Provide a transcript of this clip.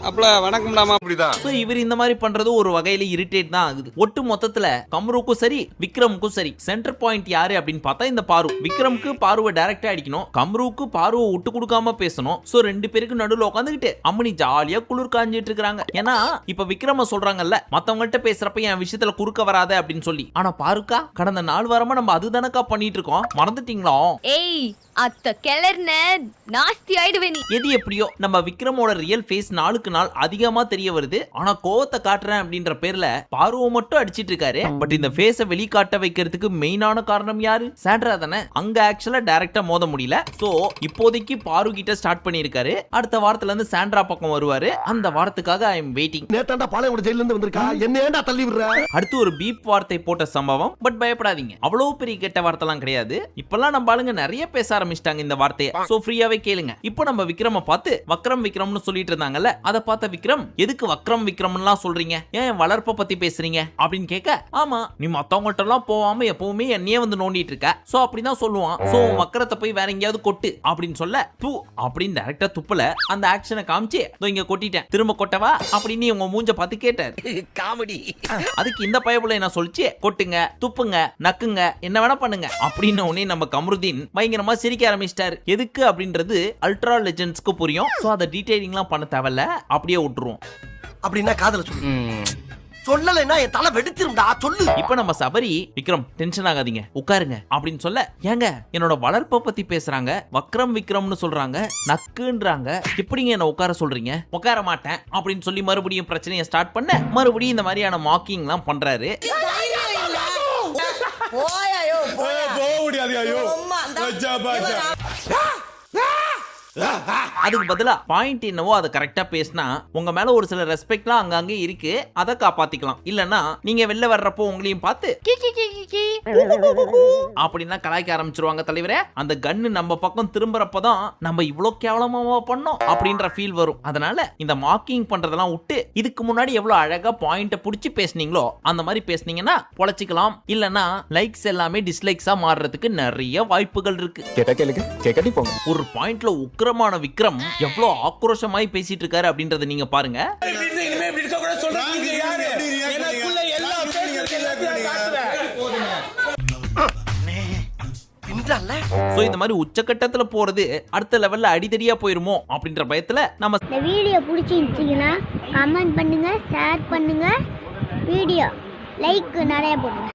அப்பல வணக்கம்டாமா அப்படிதான். சோ இவர் இந்த மாதிரி பண்றது ஒரு வகையில இரிட்டேட் தான் ஆகுது. ஒட்டு மொத்தத்துல கம்ருக்கும் சரி விக்ரமுக்கும் சரி சென்டர் பாயிண்ட் யாரு அப்படின்னு பார்த்தா இந்த பாரு. விக்ரமுக்கு பாருவை டைரக்டா அடிக்கணும், கம்ருவுக்கு பாருவை விட்டு கொடுக்காம பேசணும். சோ ரெண்டு பேருக்கு நடுவுல உட்காந்துக்கிட்டு அம்மனி ஜாலியா குளிர் காஞ்சிட்டு இருக்காங்க. ஏன்னா இப்ப விக்ரம சொல்றாங்கல்ல மத்தவங்கள்ட்ட பேசுறப்ப என் விஷயத்துல குறுக்க வராத அப்படின்னு சொல்லி. ஆனா பாருக்கா கடந்த 4 வாரமா நம்ம அதுதானக்கா பண்ணிட்டு இருக்கோம், மறந்துட்டீங்களா? ஏய் அத்த கிளர்ன நாஸ்தி ஆயிடுவே நீ. எது எப்படியோ நம்ம விக்ரமோட ரியல் ஃபேஸ் நாளுக்கு நாள் அதிகமா தெரிய வருது. ஆனா கோவத்தை காட்டுறேன் அப்படின்ற பேர்ல பாருவ மட்டும் அடிச்சிட்டு இருக்காரு. பட் இந்த ஃபேஸை வெளிக்காட்ட வைக்கிறதுக்கு மெயினான காரணம் யாரு? சாண்ட்ரா தானே. அங்க ஆக்சுவலா டைரக்டா மோத முடியல. சோ இப்போதைக்கு பாரு கிட்ட ஸ்டார்ட் பண்ணிருக்காரு. அடுத்த வாரத்துல இருந்து சாண்ட்ரா பக்கம் வருவாரு. அந்த வாரத்துக்காக ஐ எம் வெயிட்டிங். நேத்தாண்டா பாளையங்கோட ஜெயில இருந்து வந்திருக்கா, என்ன ஏன்டா தள்ளி விடுற? அடுத்து ஒரு பீப் வார்த்தை போட்ட சம்பவம். பட் பயப்படாதீங்க, அவ்வளவு பெரிய கெட்ட வார்த்தைலாம் கிடையாது. இப்பெல்லாம் நம்ம ஆளுங்க நிறைய பேச ஆரம்பிச்சிட்டாங்க இந்த வார்த்தையை. சோ ஃப்ரீயாவே கேளுங்க. இப்போ நம்ம விக்ரம பார்த்து வக்ரம் விக்ரம்னு சொல்லிட்டு இருந்தாங்கல்ல, அத பார்த்த விக்ரம் எதுக்கு வக்ரம் விக்ரம்லாம் சொல்றீங்க, ஏன் வளர்ப்ப பத்தி பேசுறீங்க அப்படின்னு கேட்க, ஆமா நீ மத்தவங்கள்ட்ட எல்லாம் போகாம எப்பவுமே என்னையே வந்து நோண்டிட்டு இருக்க, சோ அப்படிதான் சொல்லுவான். சோ வக்ரத்தை போய் வேற எங்கேயாவது கொட்டு அப்படின்னு சொல்ல, பூ அப்படின்னு டைரக்டா துப்பல அந்த ஆக்ஷனை காமிச்சு இங்க கொட்டிட்டேன், திரும்ப கொட்டவா அப்படின்னு உங்க மூஞ்ச பார்த்து கேட்டார். காமெடி. அதுக்கு இந்த பயப்புல என்ன சொல்லிச்சு, கொட்டுங்க துப்புங்க நக்குங்க என்ன வேணா பண்ணுங்க அப்படின்னு உடனே நம்ம கமருதீன் பயங்கரமா சிரிக்க ஆரம்பிச்சிட்டாரு. எதுக்கு அப்படின்றது அல்ட்ரா லெஜெண்ட்ஸ்க்கு புரியும். சோ அத டீடைலிங்லாம் பண்ண தேவையில்ல, அப்படியே விட்டுருவோம். அப்படின்னா காதல சொல்லு, சொல்லலைன்னா என் தலை வெடிச்சிரும்டா சொல்லு. இப்ப நம்ம சபரி விக்ரம் டென்ஷன் ஆகாதீங்க உட்காருங்க அப்படின்னு சொல்ல, ஏங்க என்னோட வளர்ப்ப பத்தி பேசுறாங்க, வக்ரம் விக்ரம்னு சொல்றாங்க, நக்குன்றாங்க, எப்படிங்க என்ன உட்கார சொல்றீங்க? உட்கார மாட்டேன் அப்படின்னு சொல்லி மறுபடியும் பிரச்சனையை ஸ்டார்ட் பண்ண, மறுபடியும் இந்த மாதிரியான மாக்கிங்லாம் பண்றாரு. அதுக்கு பதிலா பாயிண்ட் என்னவோ அதை கரெக்டா பேசினா உங்க மேல ஒரு சில ரெஸ்பெக்ட்லாம் அங்கங்க இருக்கு, அதை காப்பாத்திக்கலாம். இல்லன்னா நீங்க வெளில வர்றப்போ உங்களையும் பார்த்து அப்படின்னா கலாய்க்க ஆரம்பிச்சிருவாங்க தலைவரே. அந்த கன்னு நம்ம பக்கம் திரும்புறப்பதான் நம்ம இவ்வளவு கேவலமாவா பண்ணோம் அப்படின்ற ஃபீல் வரும். அதனால இந்த மார்க்கிங் பண்றதெல்லாம் விட்டு இதுக்கு முன்னாடி எவ்வளவு அழகா பாயிண்ட புடிச்சு பேசுனீங்களோ அந்த மாதிரி பேசுனீங்கன்னா பொழைச்சிக்கலாம். இல்லன்னா லைக்ஸ் எல்லாமே டிஸ்லைக்ஸா மாறுறதுக்கு நிறைய வாய்ப்புகள் இருக்கு. ஒரு பாயிண்ட்ல உக்கிரமான விக்ரம் எவ்வளவு ஆக்ரோஷமாய் பேசிட்டு இருக்காரு அப்படின்றத நீங்க பாருங்க. இந்த மாதிரி உச்சக்கட்டத்துல போறது அடுத்த லெவல்ல அடிதடியா போயிருமோ அப்படின்ற பயத்துல நம்ம இந்த வீடியோ பிடிச்சிருந்துச்சுன்னா கமெண்ட் பண்ணுங்க, ஷேர் பண்ணுங்க, வீடியோ லைக் நிறைய போடுங்க.